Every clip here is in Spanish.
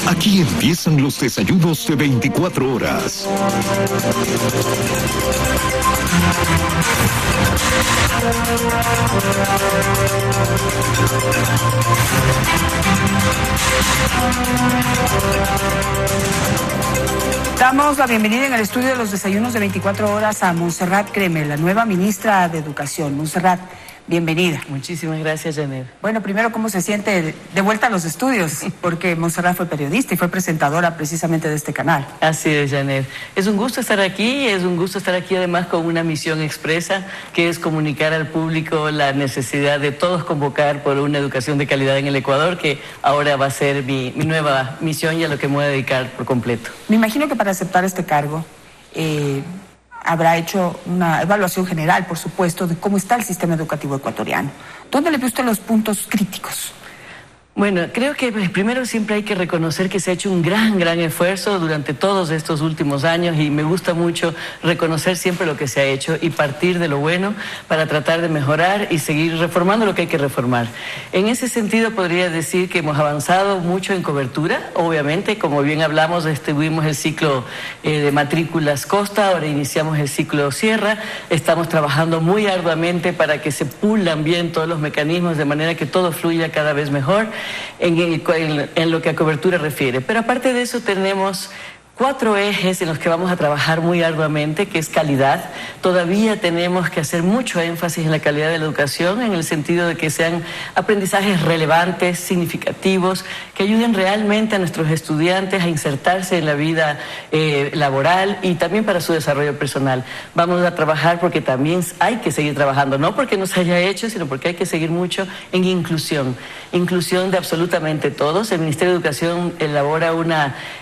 Aquí empiezan los desayunos de 24 horas. Damos la bienvenida en el estudio de los desayunos de 24 horas a Montserrat Cremel, la nueva ministra de Educación. Montserrat, bienvenida. Muchísimas gracias, Janet. Bueno, primero, ¿cómo se siente de vuelta a los estudios? Porque Montserrat fue periodista y fue presentadora precisamente de este canal. Así es, Janet. Es un gusto estar aquí, además con una misión expresa, que es comunicar al público la necesidad de todos convocar por una educación de calidad en el Ecuador, que ahora va a ser mi nueva misión y a lo que me voy a dedicar por completo. Me imagino que para aceptar este cargo habrá hecho una evaluación general, por supuesto, de cómo está el sistema educativo ecuatoriano. ¿Dónde le ve usted los puntos críticos? Bueno, creo que primero siempre hay que reconocer que se ha hecho un gran esfuerzo durante todos estos últimos años y me gusta mucho reconocer siempre lo que se ha hecho y partir de lo bueno para tratar de mejorar y seguir reformando lo que hay que reformar. En ese sentido podría decir que hemos avanzado mucho en cobertura, obviamente, como bien hablamos, tuvimos el ciclo de matrículas Costa, ahora iniciamos el ciclo Sierra, estamos trabajando muy arduamente para que se pulan bien todos los mecanismos de manera que todo fluya cada vez mejor. En lo que a cobertura refiere. Pero aparte de eso tenemos 4 ejes en los que vamos a trabajar muy arduamente, que es calidad. Todavía tenemos que hacer mucho énfasis en la calidad de la educación, en el sentido de que sean aprendizajes relevantes, significativos, que ayuden realmente a nuestros estudiantes a insertarse en la vida laboral y también para su desarrollo personal. Vamos a trabajar porque también hay que seguir trabajando, no porque no se haya hecho, sino porque hay que seguir mucho en inclusión de absolutamente todos. El Ministerio de Educación elabora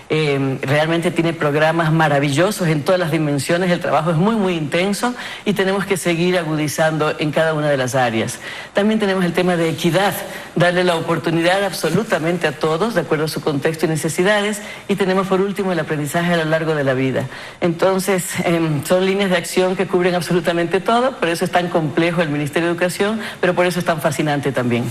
realmente tiene programas maravillosos en todas las dimensiones, el trabajo es muy intenso y tenemos que seguir agudizando en cada una de las áreas. También tenemos el tema de equidad, darle la oportunidad absolutamente a todos, de acuerdo a su contexto y necesidades, y tenemos por último el aprendizaje a lo largo de la vida. Entonces, son líneas de acción que cubren absolutamente todo, por eso es tan complejo el Ministerio de Educación, pero por eso es tan fascinante también.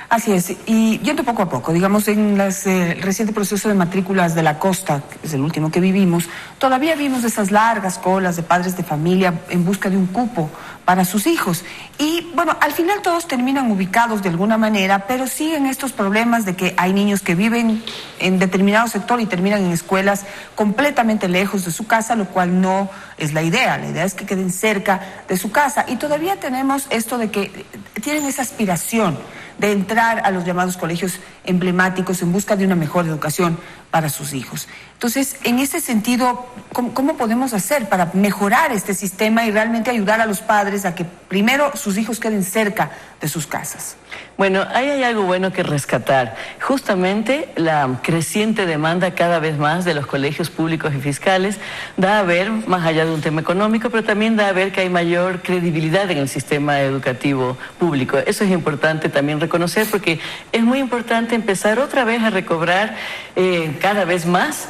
Así es, y yendo poco a poco, digamos, en el reciente proceso de matrículas de la Costa, que es el último que vivimos, todavía vimos esas largas colas de padres de familia en busca de un cupo para sus hijos. Y bueno, al final todos terminan ubicados de alguna manera, pero siguen estos problemas de que hay niños que viven en determinado sector y terminan en escuelas completamente lejos de su casa, lo cual no es la idea. La idea es que queden cerca de su casa. Y todavía tenemos esto de que tienen esa aspiración de entrar a los llamados colegios emblemáticos en busca de una mejor educación para sus hijos. Entonces, en ese sentido, ¿cómo podemos hacer para mejorar este sistema y realmente ayudar a los padres a que primero sus hijos queden cerca de sus casas? Bueno, ahí hay algo bueno que rescatar. Justamente la creciente demanda cada vez más de los colegios públicos y fiscales da a ver, más allá de un tema económico, pero también da a ver que hay mayor credibilidad en el sistema educativo público. Eso es importante también reconocer porque es muy importante empezar otra vez a recobrar cada vez más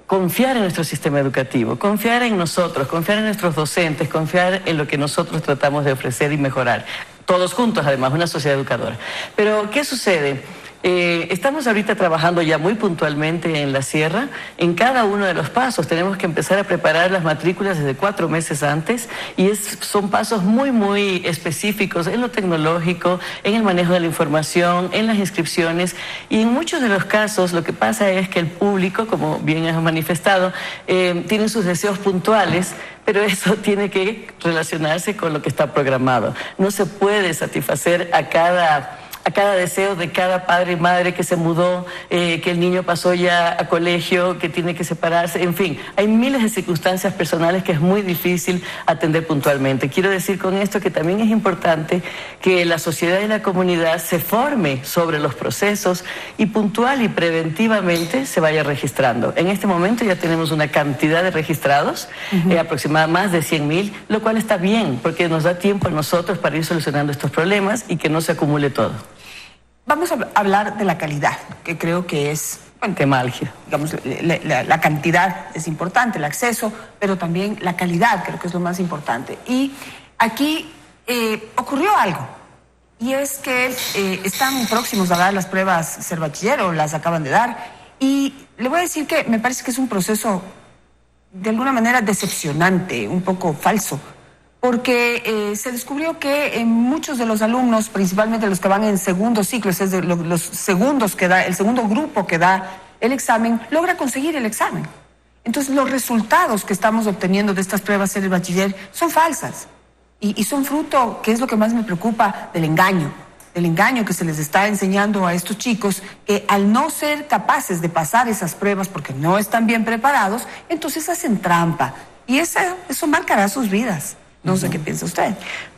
confiar en nuestro sistema educativo, confiar en nosotros, confiar en nuestros docentes, confiar en lo que nosotros tratamos de ofrecer y mejorar. Todos juntos, además, una sociedad educadora. Pero, ¿qué sucede? Estamos ahorita trabajando ya muy puntualmente en la Sierra, en cada uno de los pasos. Tenemos que empezar a preparar las matrículas desde 4 meses antes y son pasos muy específicos en lo tecnológico, en el manejo de la información, en las inscripciones y en muchos de los casos lo que pasa es que el público, como bien has manifestado, tiene sus deseos puntuales, pero eso tiene que relacionarse con lo que está programado. No se puede satisfacer a cada deseo de cada padre y madre que se mudó, que el niño pasó ya a colegio, que tiene que separarse, en fin, hay miles de circunstancias personales que es muy difícil atender puntualmente. Quiero decir con esto que también es importante que la sociedad y la comunidad se forme sobre los procesos y puntual y preventivamente se vaya registrando. En este momento ya tenemos una cantidad de registrados, aproximadamente más de 100.000, lo cual está bien, porque nos da tiempo a nosotros para ir solucionando estos problemas y que no se acumule todo. Vamos a hablar de la calidad, que creo que es un tema álgido. Digamos, la cantidad es importante, el acceso, pero también la calidad creo que es lo más importante. Y aquí ocurrió algo, y es que están próximos a dar las pruebas Ser Bachiller o las acaban de dar. Y le voy a decir que me parece que es un proceso de alguna manera decepcionante, un poco falso, porque se descubrió que muchos de los alumnos, principalmente los que van en segundo ciclo, es decir, los segundos que da, el segundo grupo que da el examen, logra conseguir el examen. Entonces los resultados que estamos obteniendo de estas pruebas Ser Bachiller son falsas y son fruto, que es lo que más me preocupa, del engaño que se les está enseñando a estos chicos, que al no ser capaces de pasar esas pruebas porque no están bien preparados, entonces hacen trampa y eso marcará sus vidas. No sé qué piensa usted.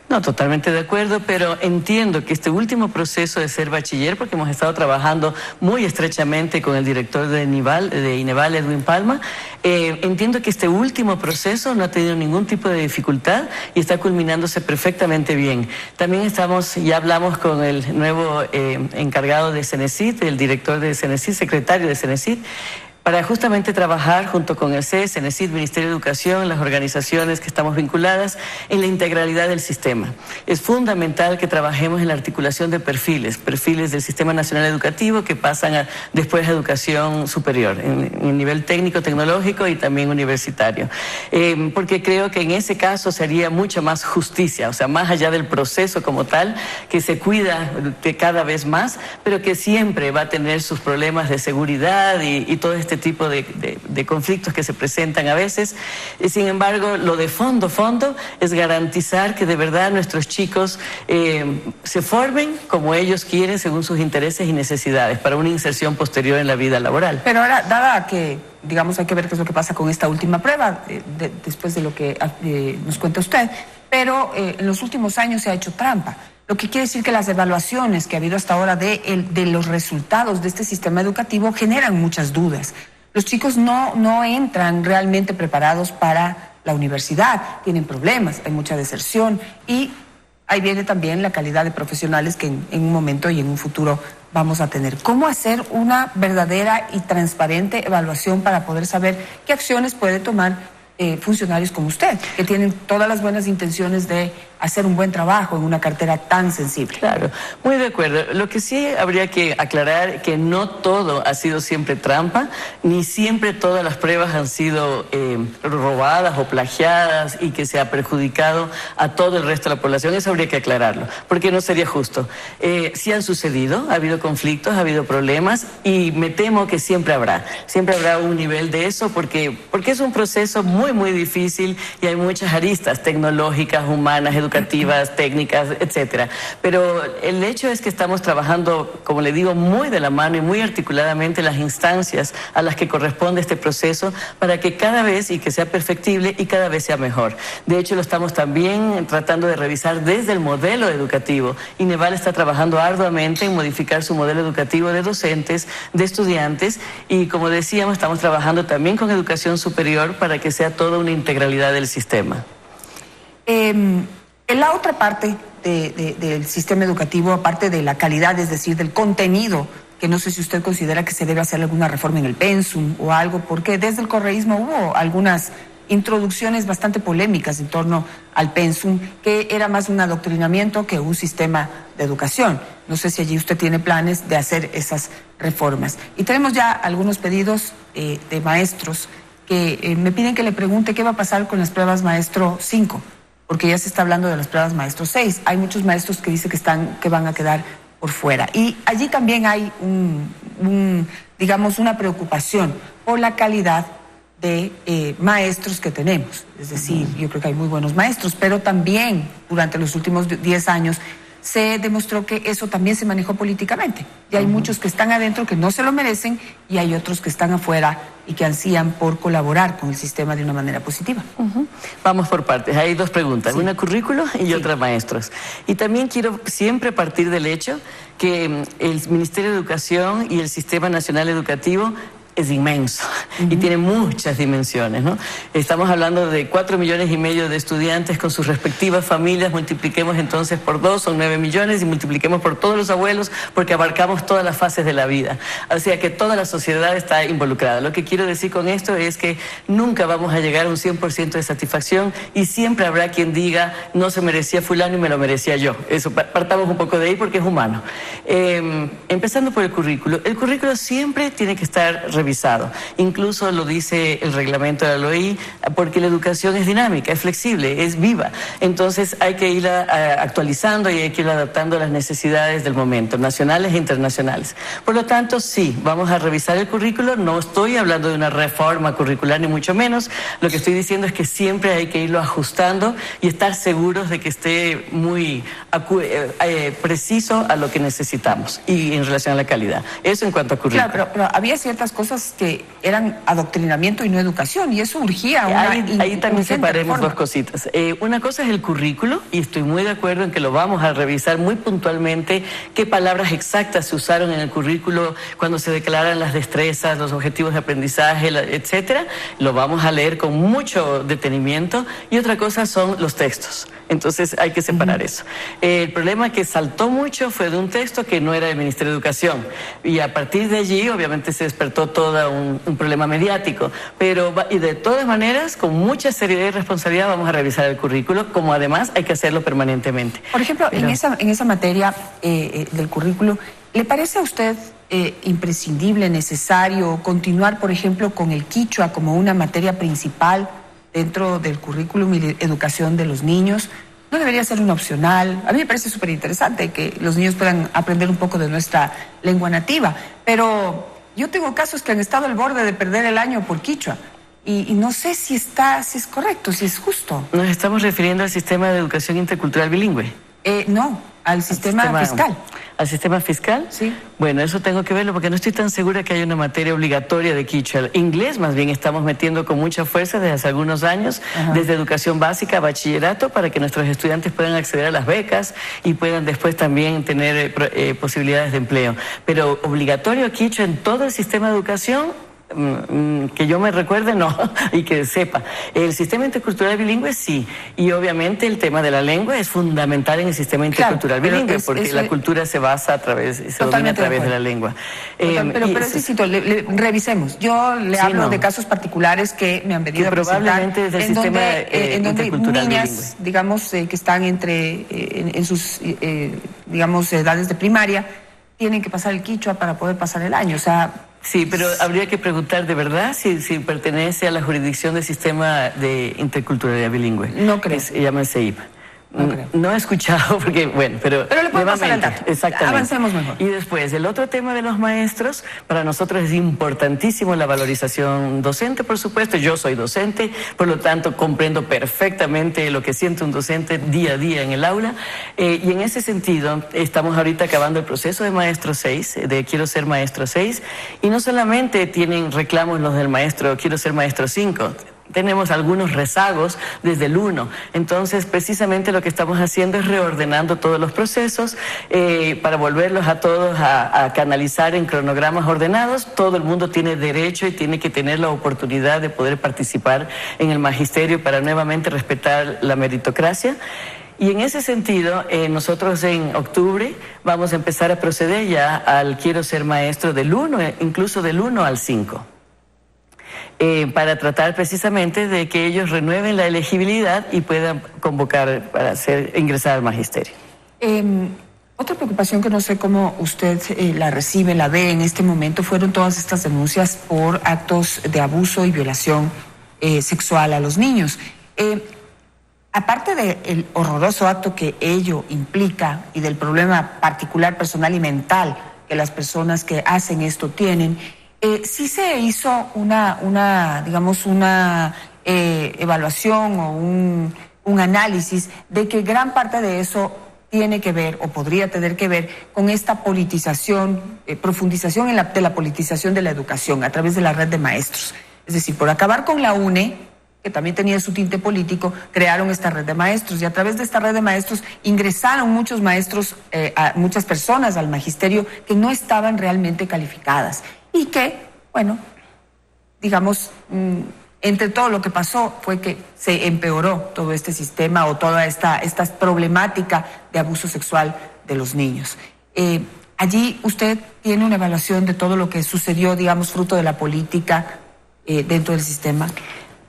No, totalmente de acuerdo, pero entiendo que este último proceso de Ser Bachiller, porque hemos estado trabajando muy estrechamente con el director de INEVAL, Edwin Palma, entiendo que este último proceso no ha tenido ningún tipo de dificultad y está culminándose perfectamente bien. También ya hablamos con el nuevo encargado de CENESID, el director de CENESID, secretario de CENESID, para justamente trabajar junto con el CES, CENESID, Ministerio de Educación, las organizaciones que estamos vinculadas en la integralidad del sistema. Es fundamental que trabajemos en la articulación de perfiles del Sistema Nacional Educativo que pasan después a educación superior, en nivel técnico, tecnológico y también universitario. Porque creo que en ese caso sería mucha más justicia, o sea, más allá del proceso como tal, que se cuida cada vez más, pero que siempre va a tener sus problemas de seguridad y todo este tipo de conflictos que se presentan a veces. Sin embargo, lo de fondo es garantizar que de verdad nuestros chicos se formen como ellos quieren, según sus intereses y necesidades, para una inserción posterior en la vida laboral. Pero ahora, dada que, digamos, hay que ver qué es lo que pasa con esta última prueba, después de lo que nos cuenta usted, pero en los últimos años se ha hecho trampa. Lo que quiere decir que las evaluaciones que ha habido hasta ahora de los resultados de este sistema educativo generan muchas dudas. Los chicos no entran realmente preparados para la universidad, tienen problemas, hay mucha deserción y ahí viene también la calidad de profesionales que en un momento y en un futuro vamos a tener. ¿Cómo hacer una verdadera y transparente evaluación para poder saber qué acciones puede tomar funcionarios como usted, que tienen todas las buenas intenciones de hacer un buen trabajo en una cartera tan sensible? Claro, muy de acuerdo. Lo que sí habría que aclarar que no todo ha sido siempre trampa, ni siempre todas las pruebas han sido robadas o plagiadas y que se ha perjudicado a todo el resto de la población. Eso habría que aclararlo, porque no sería justo. Sí han sucedido, ha habido conflictos, ha habido problemas y me temo que siempre habrá un nivel de eso porque es un proceso muy difícil y hay muchas aristas tecnológicas, humanas, educativas, técnicas, etcétera. Pero el hecho es que estamos trabajando, como le digo, muy de la mano y muy articuladamente las instancias a las que corresponde este proceso para que cada vez y que sea perfectible y cada vez sea mejor. De hecho, lo estamos también tratando de revisar desde el modelo educativo. INEVAL está trabajando arduamente en modificar su modelo educativo de docentes, de estudiantes y, como decíamos, estamos trabajando también con educación superior para que sea toda una integralidad del sistema. En la otra parte del sistema educativo, aparte de la calidad, es decir, del contenido, que no sé si usted considera que se debe hacer alguna reforma en el pensum o algo, porque desde el correísmo hubo algunas introducciones bastante polémicas en torno al pensum, que era más un adoctrinamiento que un sistema de educación. No sé si allí usted tiene planes de hacer esas reformas. Y tenemos ya algunos pedidos de maestros que me piden que le pregunte qué va a pasar con las pruebas maestro 5, porque ya se está hablando de las pruebas maestro 6. Hay muchos maestros que dicen que van a quedar por fuera. Y allí también hay digamos, una preocupación por la calidad de maestros que tenemos. Es decir, yo creo que hay muy buenos maestros, pero también durante los últimos 10 años se demostró que eso también se manejó políticamente. Y hay muchos que están adentro que no se lo merecen y hay otros que están afuera y que ansían por colaborar con el sistema de una manera positiva. Vamos por partes. Hay dos preguntas, Sí. una currículo y otra maestros. Y también quiero siempre partir del hecho que el Ministerio de Educación y el Sistema Nacional Educativo es inmenso y tiene muchas dimensiones, ¿no? Estamos hablando de 4,5 millones de estudiantes con sus respectivas familias, multipliquemos entonces por 2, son 9 millones, y multipliquemos por todos los abuelos, porque abarcamos todas las fases de la vida. O sea que toda la sociedad está involucrada. Lo que quiero decir con esto es que nunca vamos a llegar a un 100% de satisfacción, y siempre habrá quien diga, no se merecía fulano y me lo merecía yo. Eso, partamos un poco de ahí porque es humano. Empezando por el currículo. El currículo siempre tiene que estar revisado. Incluso lo dice el reglamento de la LOI, porque la educación es dinámica, es flexible, es viva. Entonces hay que ir actualizando y hay que ir adaptando a las necesidades del momento, nacionales e internacionales. Por lo tanto, sí, vamos a revisar el currículo. No estoy hablando de una reforma curricular, ni mucho menos. Lo que estoy diciendo es que siempre hay que irlo ajustando y estar seguros de que esté muy preciso a lo que necesitamos y en relación a la calidad. Eso en cuanto a currículo. Claro, pero había ciertas cosas que eran adoctrinamiento y no educación, y eso urgía una ahí también separemos reforma. dos cositas. Una cosa es el currículo, y estoy muy de acuerdo en que lo vamos a revisar muy puntualmente, qué palabras exactas se usaron en el currículo cuando se declaran las destrezas, los objetivos de aprendizaje, etcétera. Lo vamos a leer con mucho detenimiento. Y otra cosa son los textos. Entonces hay que separar eso. El problema que saltó mucho fue de un texto que no era del Ministerio de Educación, y a partir de allí obviamente se despertó todo un problema mediático, y de todas maneras, con mucha seriedad y responsabilidad vamos a revisar el currículo, como además hay que hacerlo permanentemente. Por ejemplo, en esa materia del currículo, ¿le parece a usted imprescindible, necesario continuar, por ejemplo, con el quichua como una materia principal dentro del currículum y de educación de los niños? ¿No debería ser un opcional? A mí me parece súper interesante que los niños puedan aprender un poco de nuestra lengua nativa, pero yo tengo casos que han estado al borde de perder el año por quichua, y no sé si es correcto, si es justo. ¿Nos estamos refiriendo al sistema de educación intercultural bilingüe? No, al sistema fiscal. ¿Al sistema fiscal? Sí. Bueno, eso tengo que verlo porque no estoy tan segura que haya una materia obligatoria de quichua. Inglés más bien estamos metiendo con mucha fuerza desde hace algunos años, desde educación básica a bachillerato, para que nuestros estudiantes puedan acceder a las becas y puedan después también tener posibilidades de empleo. Pero obligatorio quichua en todo el sistema de educación, que yo me recuerde, no, y que sepa. El sistema intercultural bilingüe sí, y obviamente el tema de la lengua es fundamental en el sistema intercultural bilingüe, porque la cultura se basa se domina a través de la lengua. Pero necesito, revisemos. Yo le hablo de casos particulares que me han venido a presentar, probablemente desde el sistema intercultural niñas, bilingüe, digamos, que están en sus, digamos, edades de primaria, tienen que pasar el quichua para poder pasar el año, o sea... Sí, pero habría que preguntar de verdad si pertenece a la jurisdicción del sistema de interculturalidad bilingüe. No creo. Se llama CEIP. No he escuchado porque, bueno, pero le puedo pasar el dato. Exactamente. Avancemos mejor. Y después, el otro tema de los maestros, para nosotros es importantísimo la valorización docente, por supuesto. Yo soy docente, por lo tanto comprendo perfectamente lo que siente un docente día a día en el aula. Y en ese sentido, estamos ahorita acabando el proceso de Maestro 6, de Quiero Ser Maestro 6, y no solamente tienen reclamos los del maestro Quiero Ser Maestro 5, tenemos algunos rezagos desde el 1. Entonces, precisamente lo que estamos haciendo es reordenando todos los procesos para volverlos a todos a canalizar en cronogramas ordenados. Todo el mundo tiene derecho y tiene que tener la oportunidad de poder participar en el magisterio para nuevamente respetar la meritocracia. Y en ese sentido, nosotros en octubre vamos a empezar a proceder ya al Quiero Ser Maestro del 1, incluso del 1 al 5. Para tratar precisamente de que ellos renueven la elegibilidad y puedan convocar para ingresar al magisterio. Otra preocupación que no sé cómo usted la recibe, la ve en este momento, fueron todas estas denuncias por actos de abuso y violación sexual a los niños. Aparte del horroroso acto que ello implica y del problema particular, personal y mental que las personas que hacen esto tienen, sí se hizo una evaluación o un análisis de que gran parte de eso tiene que ver o podría tener que ver con esta politización, profundización de la politización de la educación a través de la red de maestros. Es decir, por acabar con la UNE, que también tenía su tinte político, crearon esta red de maestros, y a través de esta red de maestros ingresaron muchos maestros, muchas personas al magisterio que no estaban realmente calificadas y que, bueno, digamos, entre todo lo que pasó fue que se empeoró todo este sistema o toda esta problemática de abuso sexual de los niños. Allí usted tiene una evaluación de todo lo que sucedió, digamos, fruto de la política dentro del sistema.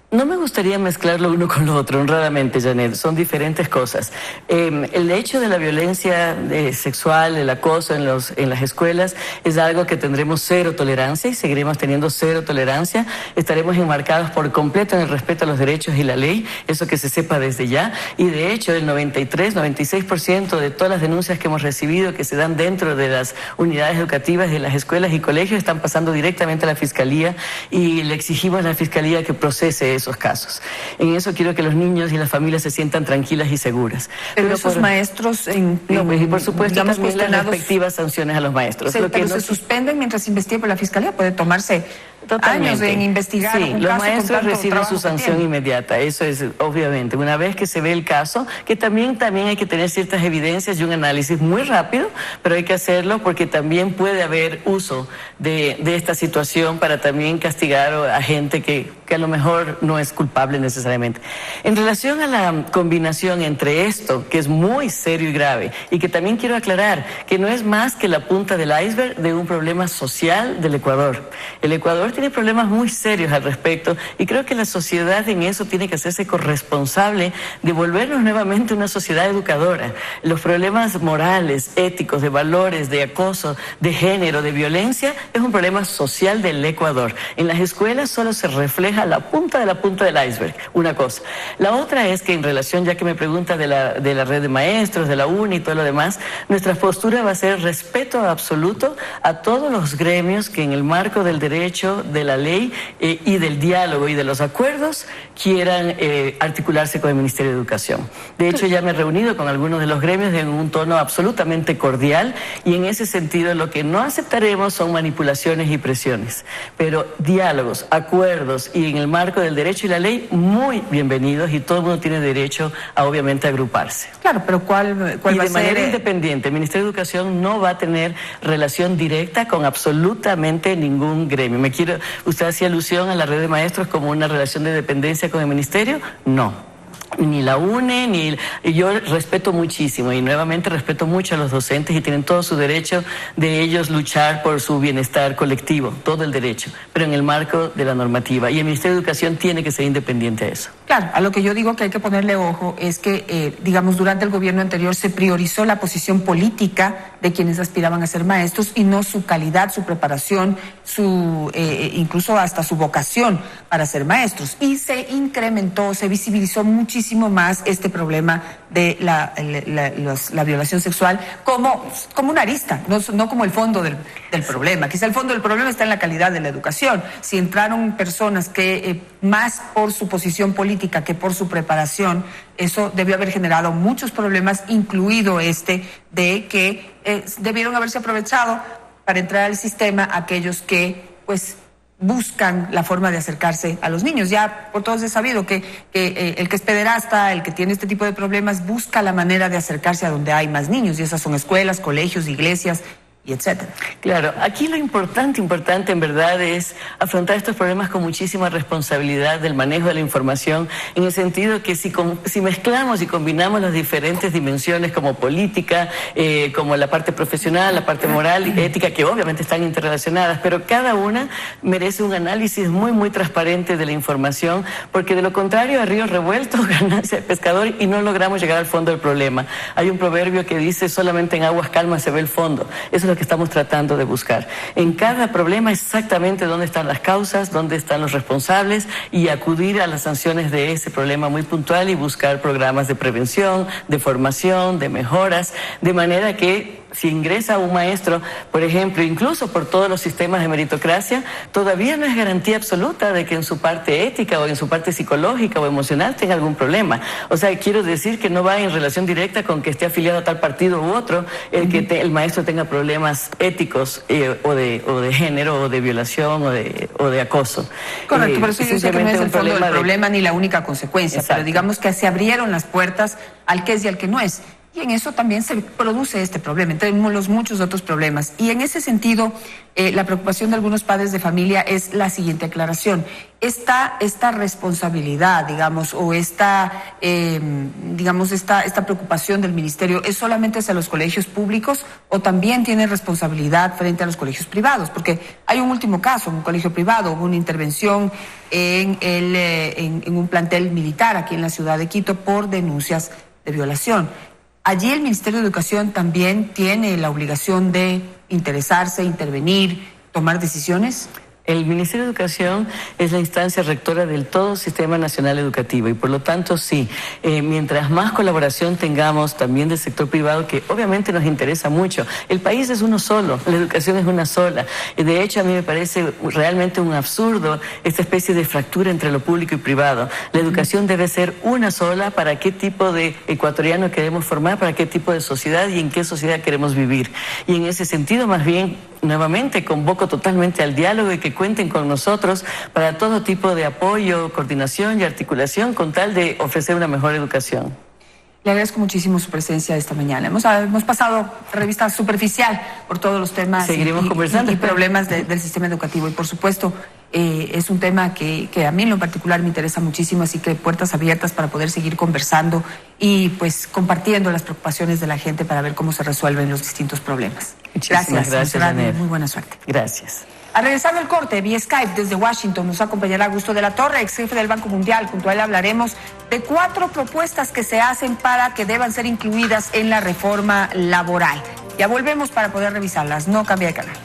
No me gustaría mezclar lo uno con lo otro, honradamente, Janet. Son diferentes cosas. El hecho de la violencia sexual, el acoso en las escuelas, es algo que tendremos cero tolerancia y seguiremos teniendo cero tolerancia. Estaremos enmarcados por completo en el respeto a los derechos y la ley, eso que se sepa desde ya. Y de hecho, el 96% de todas las denuncias que hemos recibido que se dan dentro de las unidades educativas de las escuelas y colegios están pasando directamente a la Fiscalía y le exigimos a la Fiscalía que procese esos casos. En eso quiero que los niños y las familias se sientan tranquilas y seguras. Pero esos maestros y por supuesto digamos, también las respectivas sanciones a los maestros. Pero se suspenden mientras investiga por la Fiscalía, puede tomarse años en investigar. Sí, los maestros reciben su sanción inmediata, eso es obviamente. Una vez que se ve el caso, que también hay que tener ciertas evidencias y un análisis muy rápido, pero hay que hacerlo porque también puede haber uso de esta situación para también castigar a gente que a lo mejor no es culpable necesariamente. En relación a la combinación entre esto, que es muy serio y grave, y que también quiero aclarar que no es más que la punta del iceberg de un problema social del Ecuador. El Ecuador tiene problemas muy serios al respecto y creo que la sociedad en eso tiene que hacerse corresponsable de volvernos nuevamente una sociedad educadora. Los problemas morales, éticos, de valores, de acoso, de género, de violencia, es un problema social del Ecuador. En las escuelas solo se refleja la punta del iceberg, una cosa. La otra es que en relación, ya que me pregunta de la red de maestros, de la UNI y todo lo demás, nuestra postura va a ser respeto absoluto a todos los gremios que en el marco del derecho, de la ley y del diálogo y de los acuerdos quieran articularse con el Ministerio de Educación. De hecho, ya me he reunido con algunos de los gremios en un tono absolutamente cordial y en ese sentido lo que no aceptaremos son manipulaciones y presiones. Pero diálogos, acuerdos y en el marco del derecho y la ley, muy bienvenidos y todo el mundo tiene derecho a obviamente agruparse. Claro, pero ¿cuál va a ser? De manera independiente, el Ministerio de Educación no va a tener relación directa con absolutamente ningún gremio. Usted hacía alusión a la red de maestros como una relación de dependencia con el Ministerio. No. Ni la UNE, y yo respeto muchísimo y nuevamente respeto mucho a los docentes y tienen todo su derecho de ellos luchar por su bienestar colectivo, todo el derecho, pero en el marco de la normativa y el Ministerio de Educación tiene que ser independiente a eso. Claro, a lo que yo digo que hay que ponerle ojo es que, digamos, durante el gobierno anterior se priorizó la posición política de quienes aspiraban a ser maestros y no su calidad, su preparación, incluso hasta su vocación para ser maestros. Y se incrementó, se visibilizó muchísimo más este problema de la violación sexual como una arista, no como el fondo del problema. Quizá el fondo del problema está en la calidad de la educación. Si entraron personas que más por su posición política que por su preparación, eso debió haber generado muchos problemas, incluido de que debieron haberse aprovechado para entrar al sistema aquellos que, pues, buscan la forma de acercarse a los niños. Ya por todos es sabido que el que es pederasta, el que tiene este tipo de problemas, busca la manera de acercarse a donde hay más niños, y esas son escuelas, colegios, iglesias, y etcétera. Claro, aquí lo importante en verdad es afrontar estos problemas con muchísima responsabilidad del manejo de la información, en el sentido que si mezclamos y combinamos las diferentes dimensiones como política, como la parte profesional, la parte moral y ética, que obviamente están interrelacionadas, pero cada una merece un análisis muy, muy transparente de la información, porque de lo contrario, a río revuelto, ganancia de pescador, y no logramos llegar al fondo del problema. Hay un proverbio que dice: solamente en aguas calmas se ve el fondo. Eso es lo que estamos tratando de buscar. En cada problema exactamente dónde están las causas, dónde están los responsables, y acudir a las sanciones de ese problema muy puntual y buscar programas de prevención, de formación, de mejoras, de manera que si ingresa un maestro, por ejemplo, incluso por todos los sistemas de meritocracia, todavía no es garantía absoluta de que en su parte ética o en su parte psicológica o emocional tenga algún problema. O sea, quiero decir que no va en relación directa con que esté afiliado a tal partido u otro, que el maestro tenga problemas éticos o de género o de violación o de acoso. Correcto, por eso yo sé que no es el fondo del problema ni la única consecuencia. Exacto. Pero digamos que se abrieron las puertas al que es y al que no es. Y en eso también se produce este problema, entre los muchos otros problemas. Y en ese sentido, la preocupación de algunos padres de familia es la siguiente aclaración. Esta responsabilidad, digamos, o esta preocupación del ministerio, ¿es solamente hacia los colegios públicos o también tiene responsabilidad frente a los colegios privados? Porque hay un último caso, un colegio privado, hubo una intervención en un plantel militar aquí en la ciudad de Quito por denuncias de violación. Allí el Ministerio de Educación también tiene la obligación de interesarse, intervenir, tomar decisiones. El Ministerio de Educación es la instancia rectora del todo sistema nacional educativo y por lo tanto sí, mientras más colaboración tengamos también del sector privado, que obviamente nos interesa mucho. El país es uno solo, la educación es una sola. De hecho, a mí me parece realmente un absurdo esta especie de fractura entre lo público y privado. La educación debe ser una sola para qué tipo de ecuatoriano queremos formar, para qué tipo de sociedad y en qué sociedad queremos vivir. Y en ese sentido, más bien, nuevamente convoco totalmente al diálogo y que cuenten con nosotros para todo tipo de apoyo, coordinación y articulación con tal de ofrecer una mejor educación. Le agradezco muchísimo su presencia esta mañana. Hemos pasado revista superficial por todos los temas conversando y problemas del sistema educativo. Y por supuesto, es un tema que a mí en lo particular me interesa muchísimo, así que puertas abiertas para poder seguir conversando y pues compartiendo las preocupaciones de la gente para ver cómo se resuelven los distintos problemas. Muchísimas gracias, Janet. Muy buena suerte. Gracias. Al regresar del corte, vía Skype desde Washington, nos acompañará Augusto de la Torre, ex jefe del Banco Mundial. Junto a él hablaremos de 4 propuestas que se hacen para que deban ser incluidas en la reforma laboral. Ya volvemos para poder revisarlas. No cambie de canal.